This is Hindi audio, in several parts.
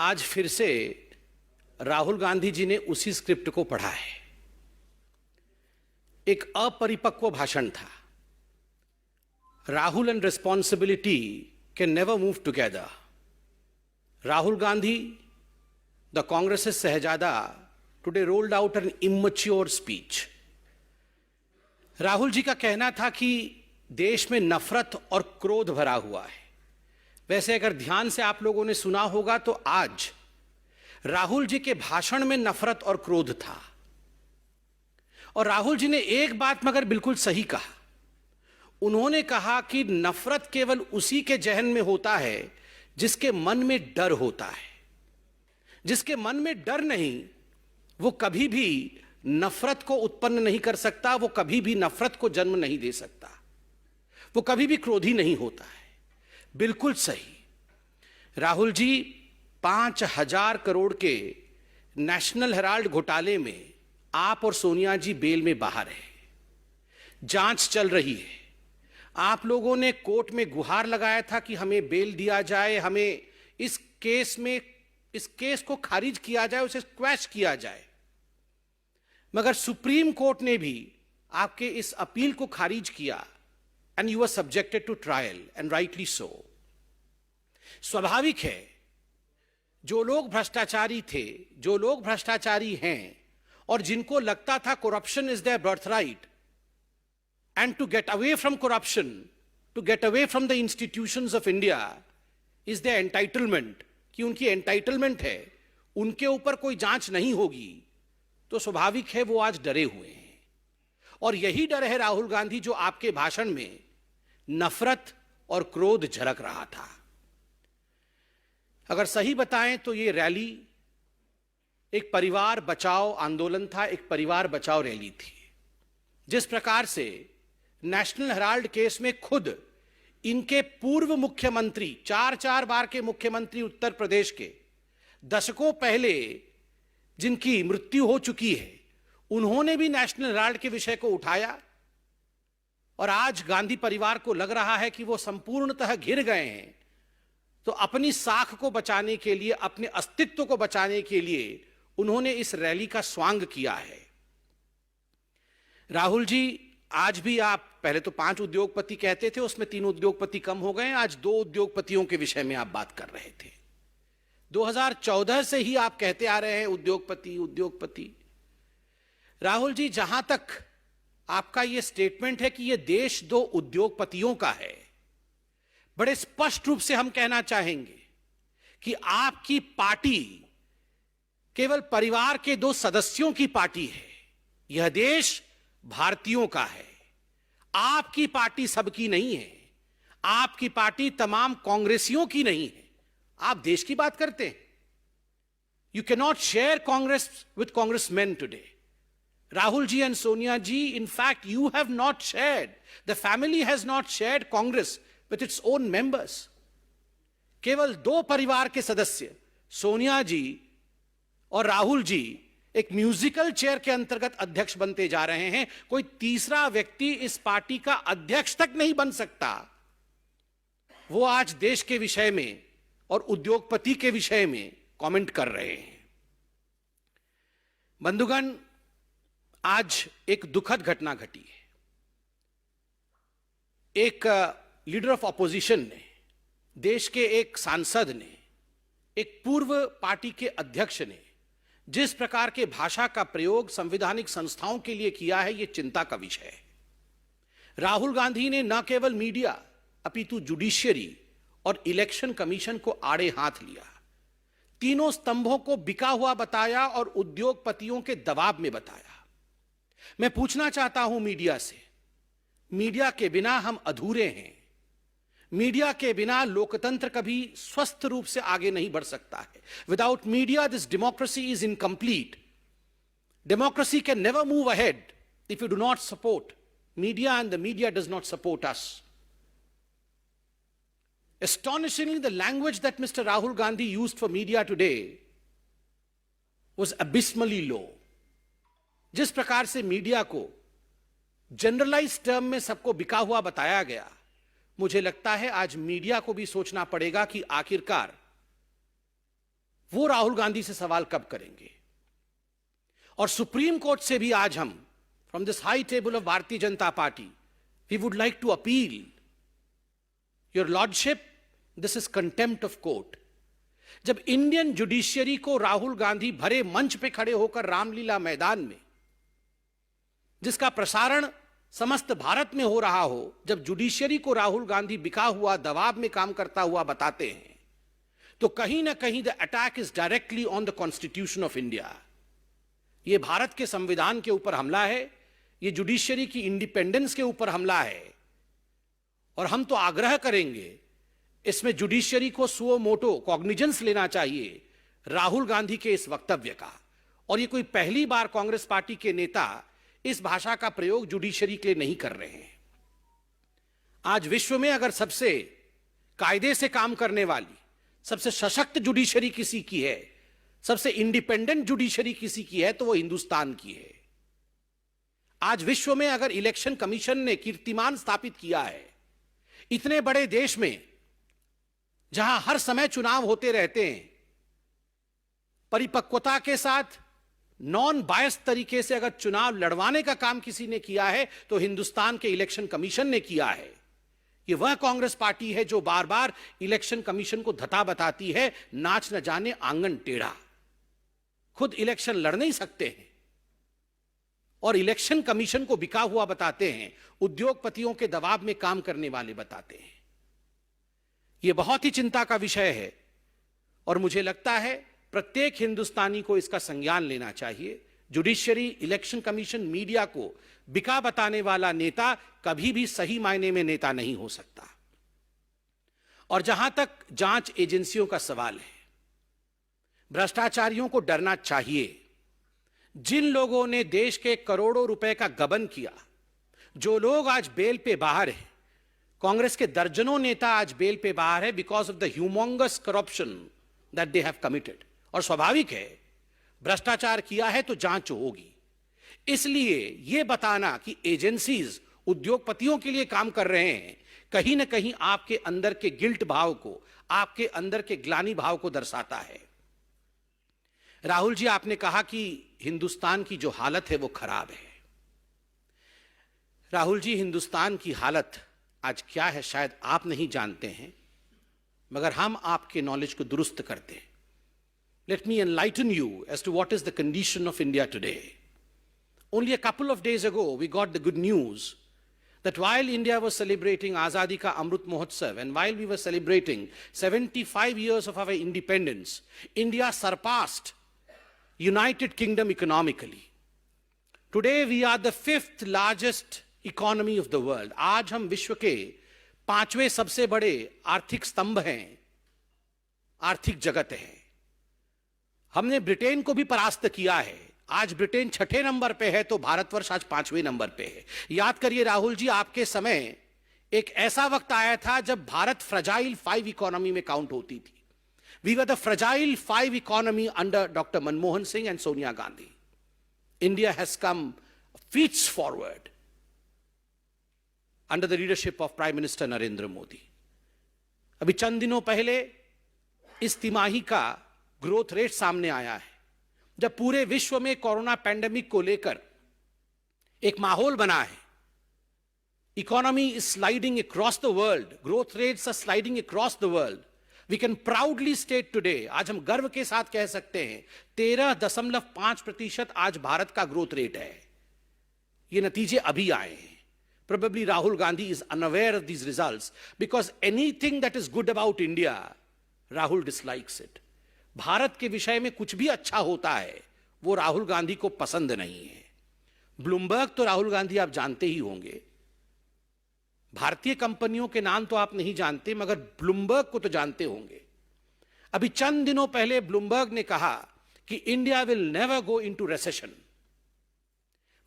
आज फिर से राहुल गांधी जी ने उसी स्क्रिप्ट को पढ़ा है। एक अपरिपक्व भाषण था। Rahul and responsibility can never move together. Rahul Gandhi, the Congress शहजादा, today rolled out an immature speech. Rahul ji का कहना था कि देश में नफरत और क्रोध भरा हुआ है। वैसे अगर ध्यान से आप लोगों ने सुना होगा तो आज राहुल जी के भाषण में नफरत और क्रोध था। और राहुल जी ने एक बात मगर बिल्कुल सही कहा। उन्होंने कहा कि नफरत केवल उसी के जहन में होता है जिसके मन में डर होता है। जिसके मन में डर नहीं, वो कभी भी नफरत को उत्पन्न नहीं कर सकता, वो कभी भी नफरत को जन्म नहीं दे सकता, वो कभी भी क्रोधी नहीं होता है। बिल्कुल सही। राहुल जी 5,000 करोड़ के नेशनल हेराल्ड घोटाले में आप और सोनिया जी बेल में बाहर है। जांच चल रही है। आप लोगों ने कोर्ट में गुहार लगाया था कि हमें बेल दिया जाए, हमें इस केस को खारिज किया जाए, उसे क्वैश किया जाए। मगर सुप्रीम कोर्ट ने भी आपके इस अपील को खारिज किया and you are subjected to trial and rightly so. स्वाभाविक है, जो लोग भ्रष्टाचारी थे, जो लोग भ्रष्टाचारी हैं और जिनको लगता था corruption is their birthright and to get away from corruption, to get away from the institutions of India is their entitlement, कि उनकी एंटाइटलमेंट है, उनके ऊपर कोई जांच नहीं होगी, तो स्वाभाविक है वो आज डरे हुए हैं। और यही डर है राहुल गांधी जो आपके भाषण में नफरत और क्रोध झलक रहा था। अगर सही बताएं तो ये रैली एक परिवार बचाओ आंदोलन था, एक परिवार बचाओ रैली थी। जिस प्रकार से नेशनल हेराल्ड केस में खुद इनके पूर्व मुख्यमंत्री, 4 बार के मुख्यमंत्री उत्तर प्रदेश के, दशकों पहले जिनकी मृत्यु हो चुकी है, उन्होंने भी नेशनल हेराल्ड के विषय को उठाया। और आज गांधी परिवार को लग रहा है कि वो संपूर्णतः घिर गए हैं, तो अपनी साख को बचाने के लिए, अपने अस्तित्व को बचाने के लिए उन्होंने इस रैली का स्वांग किया है। राहुल जी, आज भी आप पहले तो 5 उद्योगपति कहते थे, उसमें 3 उद्योगपति कम हो गए। आज 2 उद्योगपतियों के विषय में आप बात कर रहे थे। 2014 से ही आप कहते आ रहे हैं उद्योगपति उद्योगपति। राहुल जी, जहां तक आपका यह स्टेटमेंट है कि यह देश 2 उद्योगपतियों का है, बड़े स्पष्ट रूप से हम कहना चाहेंगे कि आपकी पार्टी केवल परिवार के 2 सदस्यों की पार्टी है। यह देश भारतीयों का है। आपकी पार्टी सबकी नहीं है। आपकी पार्टी तमाम कांग्रेसियों की नहीं है। आप देश की बात करते हैं। You can not share Congress with congressman today. Rahul ji and Sonia ji, in fact, you have not shared, the family has not shared Congress with its own members. केवल 2 परिवार के सदस्य, सोनिया जी और राहुल जी, एक म्यूजिकल चेयर के अंतर्गत अध्यक्ष बनते जा रहे हैं। कोई तीसरा व्यक्ति इस पार्टी का अध्यक्ष तक नहीं बन सकता। वो आज देश के विषय में और उद्योगपति के विषय में कमेंट कर रहे हैं। बंधुगण, आज एक दुखद घटना घटी है। एक लीडर ऑफ ऑपोजिशन ने, देश के एक सांसद ने, एक पूर्व पार्टी के अध्यक्ष ने जिस प्रकार के भाषा का प्रयोग संवैधानिक संस्थाओं के लिए किया है, यह चिंता का विषय है। राहुल गांधी ने न केवल मीडिया अपितु जुडिशियरी और इलेक्शन कमीशन को आड़े हाथ लिया, तीनों स्तंभों को बिका हुआ बताया और उद्योगपतियों के दबाव में बताया। मैं पूछना चाहता हूं मीडिया से, मीडिया के बिना हम अधूरे हैं। मीडिया के बिना लोकतंत्र कभी स्वस्थ रूप से आगे नहीं बढ़ सकता है। Without media this democracy is incomplete. Democracy can never move ahead if you do not support media and the media does not support us. Astonishingly, the language that Mr. Rahul Gandhi used for media today was abysmally low. जिस प्रकार से मीडिया को जनरलाइज टर्म में सबको बिका हुआ बताया गया, मुझे लगता है आज मीडिया को भी सोचना पड़ेगा कि आखिरकार वो राहुल गांधी से सवाल कब करेंगे? और सुप्रीम कोर्ट से भी आज हम, from this high table of Bharatiya Janata party, we would like to appeal, your lordship, this is contempt of court. जब इंडियन जुडिशियरी को राहुल गांधी भरे मंच पे खड़े होकर रामलीला मैदान में, जिसका प्रसारण समस्त भारत में हो रहा हो, जब जुडिशियरी को राहुल गांधी बिका हुआ, दबाव में काम करता हुआ बताते हैं, तो कहीं ना कहीं the attack is directly on the constitution of India. यह भारत के संविधान के ऊपर हमला है, यह जुडिशियरी की इंडिपेंडेंस के ऊपर हमला है। और हम तो आग्रह करेंगे, इसमें जुडिशियरी को सुओ मोटो कॉग्निजेंस लेना चाहिए राहुल गांधी के इस वक्तव्य का। और यह कोई पहली बार कांग्रेस पार्टी के नेता इस भाषा का प्रयोग जुडिशियरी के लिए नहीं कर रहे हैं। आज विश्व में अगर सबसे कायदे से काम करने वाली, सबसे सशक्त जुडिशियरी किसी की है, सबसे इंडिपेंडेंट जुडिशियरी किसी की है, तो वो हिंदुस्तान की है। आज विश्व में अगर इलेक्शन कमीशन ने कीर्तिमान स्थापित किया है, इतने बड़े देश में जहां हर समय चुनाव होते रहते हैं, परिपक्वता के साथ नॉन बायस तरीके से अगर चुनाव लड़वाने का काम किसी ने किया है, तो हिंदुस्तान के इलेक्शन कमीशन ने किया है। ये वह कांग्रेस पार्टी है जो बार बार इलेक्शन कमीशन को धता बताती है, नाच न जाने आंगन टेढ़ा। खुद इलेक्शन लड़ नहीं सकते हैं और इलेक्शन कमीशन को बिका हुआ बताते हैं, उद्योगपतियों के दबाव में काम करने वाले बताते हैं। यह बहुत ही चिंता का विषय है और मुझे लगता है प्रत्येक हिंदुस्तानी को इसका संज्ञान लेना चाहिए। जुडिशियरी, इलेक्शन कमीशन, मीडिया को बिका बताने वाला नेता कभी भी सही मायने में नेता नहीं हो सकता। और जहां तक जांच एजेंसियों का सवाल है, भ्रष्टाचारियों को डरना चाहिए। जिन लोगों ने देश के करोड़ों रुपए का गबन किया, जो लोग आज बेल पे बाहर हैं, कांग्रेस के दर्जनों नेता आज बेल पे बाहर है because of the humongous corruption that they have committed. और स्वाभाविक है, भ्रष्टाचार किया है तो जांच होगी। इसलिए यह बताना कि एजेंसीज उद्योगपतियों के लिए काम कर रहे हैं, कहीं ना कहीं आपके अंदर के गिल्ट भाव को, आपके अंदर के ग्लानि भाव को दर्शाता है। राहुल जी, आपने कहा कि हिंदुस्तान की जो हालत है वो खराब है। राहुल जी, हिंदुस्तान की हालत आज क्या है शायद आप नहीं जानते हैं, मगर हम आपके नॉलेज को दुरुस्त करते हैं। Let me enlighten you as to what is the condition of India today. Only a couple of days ago, we got the good news that while India was celebrating Azadi Ka Amrit Mahotsav and while we were celebrating 75 years of our independence, India surpassed United Kingdom economically. Today, we are the 5th largest economy of the world. आज हम विश्व के 5वें सबसे बड़े आर्थिक स्तंभ हैं, आर्थिक जगत है। हमने ब्रिटेन को भी परास्त किया है। आज ब्रिटेन 6ठे नंबर पे है तो भारतवर्ष आज 5वें नंबर पे है। याद करिए राहुल जी, आपके समय एक ऐसा वक्त आया था जब भारत फ्रजाइल 5 इकोनॉमी में काउंट होती थी। We were the fragile 5 economy under doctor Manmohan Singh and Sonia Gandhi. India has come feats forward under the leadership of prime minister Narendra Modi. अभी चंद दिनों पहले इस तिमाही का ग्रोथ रेट सामने आया है, जब पूरे विश्व में कोरोना पैंडेमिक को लेकर एक माहौल बना है। Economy is sliding across the world, growth rates are sliding across the world. We can proudly state today, आज हम गर्व के साथ कह सकते हैं 13.5% आज भारत का ग्रोथ रेट है। ये नतीजे अभी आए हैं। Probably Rahul Gandhi is unaware of these results because anything that is good about India, Rahul dislikes it. Bharat के विषय में कुछ भी अच्छा होता है वो राहुल गांधी को पसंद नहीं है। ब्लूमबर्ग तो राहुल गांधी आप जानते ही होंगे। भारतीय कंपनियों के नाम तो आप नहीं जानते, मगर ब्लूमबर्ग को तो जानते होंगे। अभी चंद दिनों पहले ब्लूमबर्ग ने कहा कि India will never go into recession.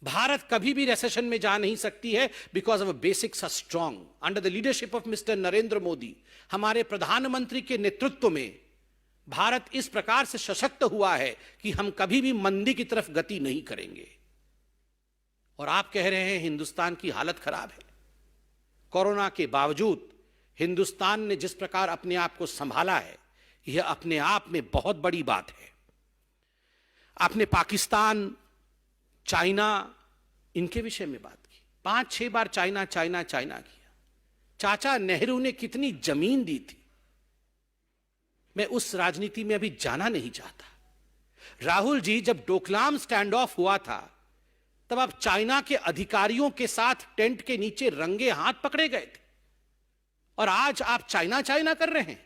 Bharat कभी भी रिसेशन में जा नहीं सकती है because of basics are strong. Under the leadership of mister Narendra Modi, हमारे प्रधानमंत्री के नेतृत्व में भारत इस प्रकार से सशक्त हुआ है कि हम कभी भी मंदी की तरफ गति नहीं करेंगे। और आप कह रहे हैं हिंदुस्तान की हालत खराब है। कोरोना के बावजूद हिंदुस्तान ने जिस प्रकार अपने आप को संभाला है, यह अपने आप में बहुत बड़ी बात है। आपने पाकिस्तान, चाइना, इनके विषय में बात की। 5-6 बार चाइना चाइना चाइना किया। चाचा नेहरू ने कितनी जमीन दी थी, मैं उस राजनीति में अभी जाना नहीं चाहता। राहुल जी, जब डोकलाम स्टैंड ऑफ हुआ था, तब आप चाइना के अधिकारियों के साथ टेंट के नीचे रंगे हाथ पकड़े गए थे, और आज आप चाइना चाइना कर रहे हैं,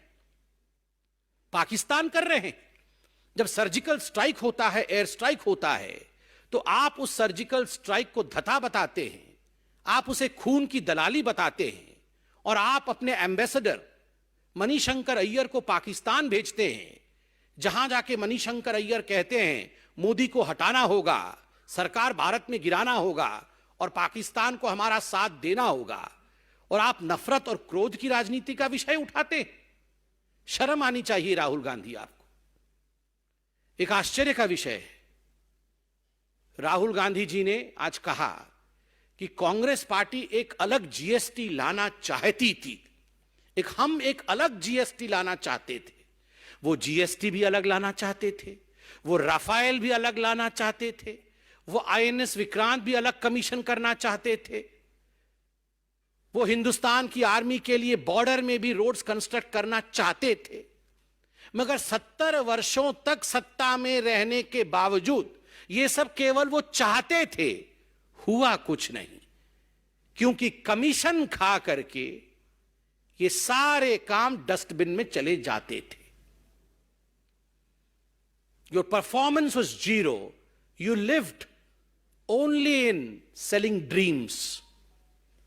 पाकिस्तान कर रहे हैं। जब सर्जिकल स्ट्राइक होता है, एयर स्ट्राइक होता है, तो आप उस सर्जिकल स्ट्राइक को धता बताते हैं, आप उसे खून की दलाली बताते हैं, और आप अपने एम्बेसडर मणिशंकर अय्यर को पाकिस्तान भेजते हैं, जहां जाके मणिशंकर अय्यर कहते हैं मोदी को हटाना होगा, सरकार भारत में गिराना होगा, और पाकिस्तान को हमारा साथ देना होगा, और आप नफरत और क्रोध की राजनीति का विषय उठाते हैं। शर्म आनी चाहिए राहुल गांधी आपको। एक आश्चर्य का विषय है, राहुल गांधी जी ने आज कहा कि कांग्रेस पार्टी एक अलग जीएसटी लाना चाहती थी। हम एक अलग जीएसटी लाना चाहते थे। वो जीएसटी भी अलग लाना चाहते थे, वो राफेल भी अलग लाना चाहते थे, वो आईएनएस विक्रांत भी अलग कमीशन करना चाहते थे, वो हिंदुस्तान की आर्मी के लिए बॉर्डर में भी रोड्स कंस्ट्रक्ट करना चाहते थे। मगर 70 वर्षों तक सत्ता में रहने के बावजूद ये सब केवल वो चाहते थे, हुआ कुछ नहीं, क्योंकि कमीशन खा करके ये सारे काम डस्टबिन में चले जाते थे। Your performance was zero, you lived only in selling dreams,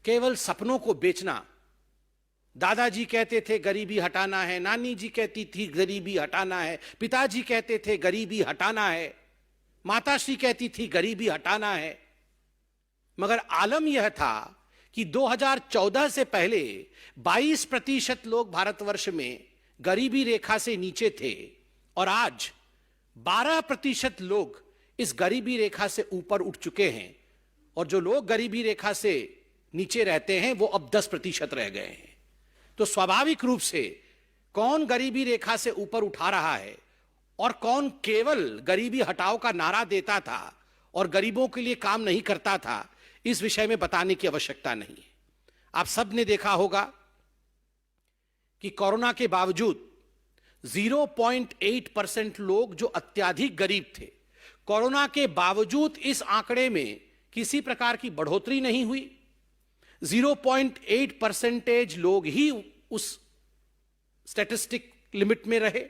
केवल सपनों को बेचना। दादाजी कहते थे गरीबी हटाना है, नानी जी कहती थी गरीबी हटाना है, पिताजी कहते थे गरीबी हटाना है, माताश्री कहती थी गरीबी हटाना है। मगर आलम यह था कि 2014 से पहले 22% लोग भारतवर्ष में गरीबी रेखा से नीचे थे, और आज 12% लोग इस गरीबी रेखा से ऊपर उठ चुके हैं, और जो लोग गरीबी रेखा से नीचे रहते हैं वो अब 10% रह गए हैं। तो स्वाभाविक रूप से कौन गरीबी रेखा से ऊपर उठा रहा है और कौन केवल गरीबी हटाओ का नारा देता था और गरीबों के लिए काम नहीं करता था, इस विषय में बताने की आवश्यकता नहीं है। आप सब ने देखा होगा कि कोरोना के बावजूद 0.8% लोग जो अत्यधिक गरीब थे, कोरोना के बावजूद इस आंकड़े में किसी प्रकार की बढ़ोतरी नहीं हुई। 0.8% लोग ही उस स्टैटिस्टिक लिमिट में रहे,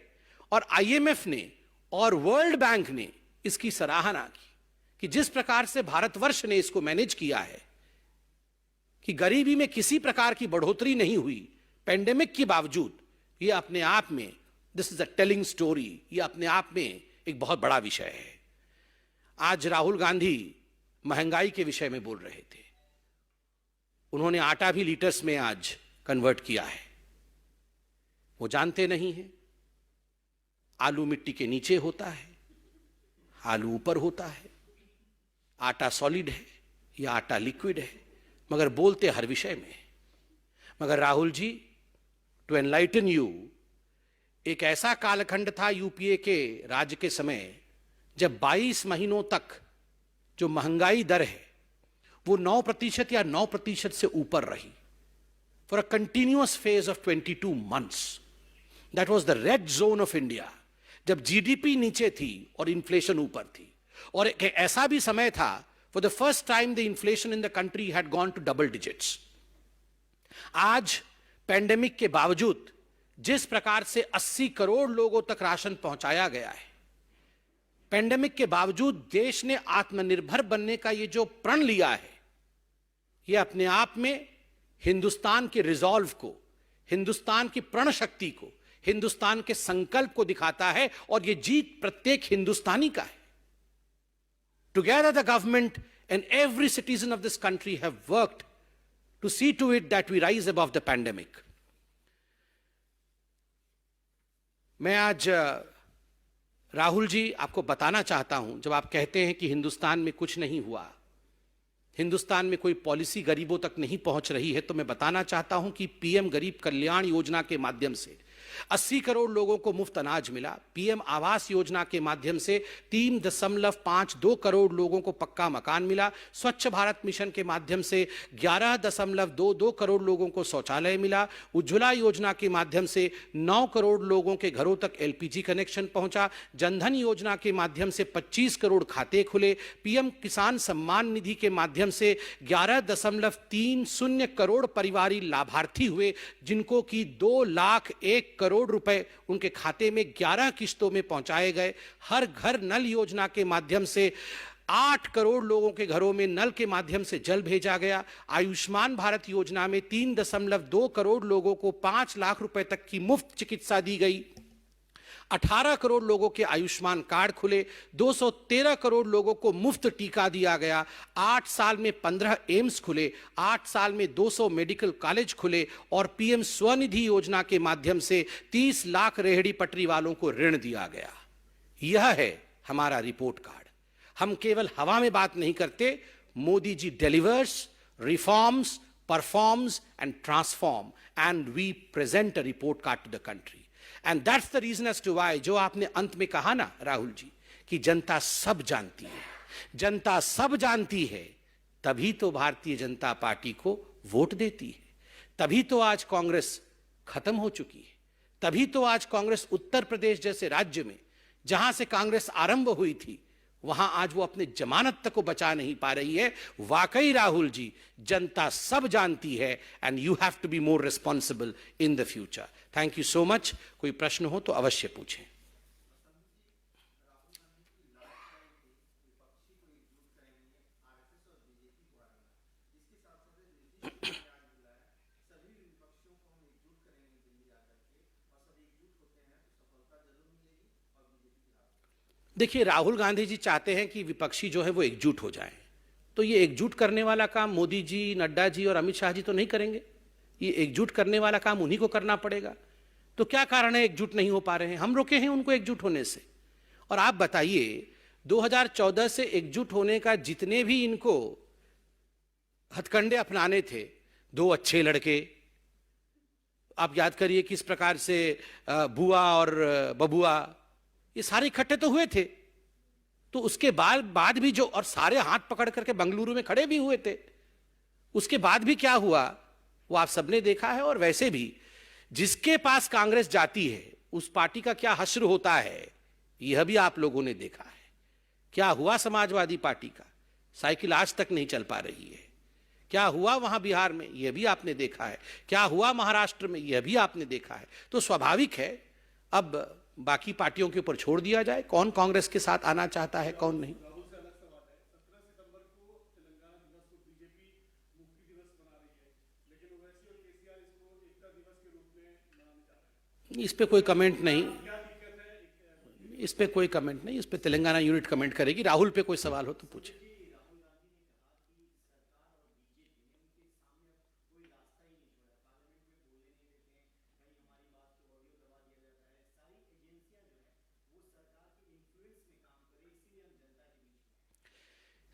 और आईएमएफ ने और वर्ल्ड बैंक ने इसकी सराहना की कि जिस प्रकार से भारतवर्ष ने इसको मैनेज किया है कि गरीबी में किसी प्रकार की बढ़ोतरी नहीं हुई पेंडेमिक के बावजूद, यह अपने आप में, this is a telling story, यह अपने आप में एक बहुत बड़ा विषय है। आज राहुल गांधी महंगाई के विषय में बोल रहे थे। उन्होंने आटा भी लीटर्स में आज कन्वर्ट किया है। वो जानते नहीं हैं आलू मिट्टी के नीचे होता है, आलू ऊपर होता है, आटा सॉलिड है या आटा लिक्विड है, मगर बोलते हर विषय में। मगर Rahul ji, to enlighten you, एक ऐसा कालखंड था यूपीए के राज्य के समय जब 22 महीनों तक जो महंगाई दर है वो 9% या 9% से ऊपर रही for a continuous phase of 22 months। That was the red zone of India, जब जीडीपी नीचे थी और इन्फ्लेशन ऊपर थी। और एक ऐसा भी समय था, for the first time the inflation in the country had gone to double digits. आज पैंडेमिक के बावजूद जिस प्रकार से 80 करोड़ लोगों तक राशन पहुंचाया गया है, पैंडेमिक के बावजूद देश ने आत्मनिर्भर बनने का ये जो प्रण लिया है, ये अपने आप में हिंदुस्तान के रिजॉल्व को, हिंदुस्तान की प्रण शक्ति को, हिंदुस्तान के संकल्प को दिखाता है, और ये जीत प्रत्येक हिंदुस्तानी का है। Together the government and every citizen of this country have worked to see to it that we rise above the pandemic. मैं आज राहुल जी आपको बताना चाहता हूं, जब आप कहते हैं कि हिंदुस्तान में कुछ नहीं हुआ, हिंदुस्तान में कोई पॉलिसी गरीबों तक नहीं पहुंच रही है, तो मैं बताना चाहता हूं कि पीएम गरीब कल्याण योजना के माध्यम से 80 करोड़ लोगों को मुफ्त अनाज मिला। पीएम आवास योजना के माध्यम से 3.52 करोड़ लोगों को पक्का मकान मिला। स्वच्छ भारत मिशन के माध्यम से 11.22 करोड़ लोगों को शौचालय मिला। उज्ज्वला योजना के माध्यम से 9 करोड़ लोगों के घरों तक एलपीजी कनेक्शन पहुंचा। जनधन योजना के माध्यम से 25 करोड़ खाते खुले। पीएम किसान सम्मान निधि के माध्यम से 11.30 करोड़ परिवारी लाभार्थी हुए, जिनको कि 2,01,000 करोड़ रुपए उनके खाते में 11 किस्तों में पहुंचाए गए। हर घर नल योजना के माध्यम से 8 करोड़ लोगों के घरों में नल के माध्यम से जल भेजा गया। आयुष्मान भारत योजना में 3.2 करोड़ लोगों को 5 लाख रुपए तक की मुफ्त चिकित्सा दी गई। 18 करोड़ लोगों के आयुष्मान कार्ड खुले। 213 करोड़ लोगों को मुफ्त टीका दिया गया। 8 साल में 15 एम्स खुले। 8 साल में 200 मेडिकल कॉलेज खुले और पीएम स्वनिधि योजना के माध्यम से 30 लाख रेहड़ी पटरी वालों को ऋण दिया गया। यह है हमारा रिपोर्ट कार्ड। हम केवल हवा में बात नहीं करते। Modi ji delivers, reforms, performs and transform, and we present a report card to the country. And that's the reason as to why, जो आपने अंत में कहा ना राहुल जी, कि जनता सब जानती है, जनता सब जानती है, तभी तो भारतीय जनता पार्टी को वोट देती है, तभी तो आज कांग्रेस खत्म हो चुकी है, तभी तो आज कांग्रेस उत्तर प्रदेश जैसे राज्य में, जहां से कांग्रेस आरंभ हुई थी, वहां आज वो अपने जमानत तक को बचा नहीं पा रही है। वाकई राहुल जी, जनता सब जानती है, and you have to be more responsible in the future. Thank you so much. कोई प्रश्न हो तो अवश्य पूछें। देखिए, राहुल गांधी जी चाहते हैं कि विपक्षी जो है वो एकजुट हो जाए, तो ये एकजुट करने वाला काम मोदी जी, नड्डा जी और अमित शाह जी तो नहीं करेंगे। ये एकजुट करने वाला काम उन्हीं को करना पड़ेगा। तो क्या कारण है एकजुट नहीं हो पा रहे हैं? हम रोके हैं उनको एकजुट होने से। और आप बताइए, 2014 से एकजुट होने का जितने भी इनको हथकंडे अपनाने थे, 2 अच्छे लड़के, आप याद करिए किस प्रकार से बुआ और बबुआ, ये सारे इकट्ठे तो हुए थे। तो उसके बाद भी जो, और सारे हाथ पकड़ करके बेंगलुरु में खड़े भी हुए थे, उसके बाद भी क्या हुआ वो आप सबने देखा है। और वैसे भी जिसके पास कांग्रेस जाती है उस पार्टी का क्या हश्र होता है, यह भी आप लोगों ने देखा है। क्या हुआ समाजवादी पार्टी का? साइकिल आज तक नहीं चल पा रही है। क्या हुआ वहां बिहार में? यह भी आपने देखा है। क्या हुआ महाराष्ट्र में? यह भी आपने देखा है। तो स्वाभाविक है अब बाकी पार्टियों के ऊपर छोड़ दिया जाए, कौन कांग्रेस के साथ आना चाहता है, कौन नहीं। इस पे कोई कमेंट नहीं, इस पे कोई कमेंट नहीं, इस पे तेलंगाना यूनिट कमेंट करेगी। राहुल पे कोई सवाल हो तो पूछे।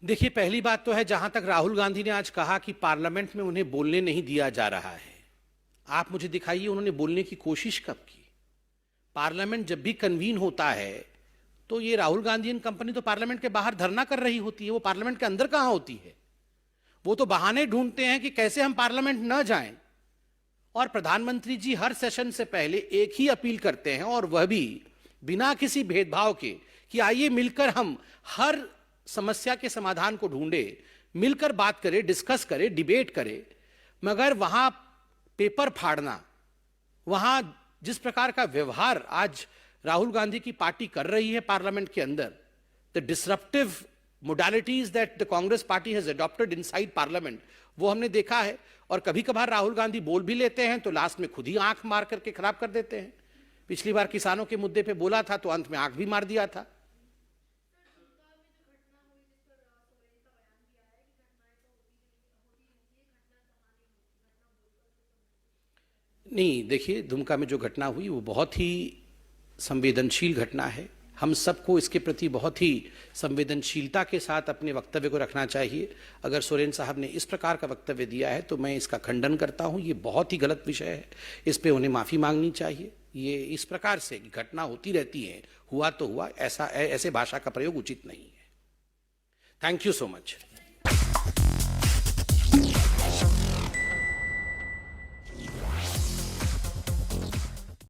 देखिए, पहली बात तो है, जहां तक राहुल गांधी ने आज कहा कि पार्लियामेंट में उन्हें बोलने नहीं दिया जा रहा है, आप मुझे दिखाइए उन्होंने बोलने की कोशिश कब की? पार्लियामेंट जब भी कन्वीन होता है तो ये राहुल गांधी एंड कंपनी तो पार्लियामेंट के बाहर धरना कर रही होती है, वो पार्लियामेंट के अंदर कहां होती है। वो तो बहाने ढूंढते हैं कि कैसे हम पार्लियामेंट न जाएं। और प्रधानमंत्री जी हर सेशन से पहले एक ही अपील करते हैं, और वह भी बिना किसी भेदभाव के, कि आइए मिलकर हम हर समस्या के समाधान को ढूंढे, मिलकर बात करें, डिस्कस करें, डिबेट करें। मगर वहां पेपर फाड़ना, वहां जिस प्रकार का व्यवहार आज राहुल गांधी की पार्टी कर रही है पार्लियामेंट के अंदर, the disruptive modalities that the Congress party has adopted inside parliament, वो हमने देखा है। और कभी कभार राहुल गांधी बोल भी लेते हैं तो लास्ट में खुद ही आंख मार करके खराब कर देते हैं। पिछली बार किसानों के मुद्दे पे बोला था तो अंत में आंख भी मार दिया था। नहीं, देखिए, दुमका में जो घटना हुई वो बहुत ही संवेदनशील घटना है। हम सबको इसके प्रति बहुत ही संवेदनशीलता के साथ अपने वक्तव्य को रखना चाहिए। अगर सोरेन साहब ने इस प्रकार का वक्तव्य दिया है तो मैं इसका खंडन करता हूं। ये बहुत ही गलत विषय है, इस पे उन्हें माफ़ी मांगनी चाहिए। ये इस प्रकार से घटना होती रहती है, हुआ तो हुआ, ऐसे भाषा का प्रयोग उचित नहीं है। Thank you so much.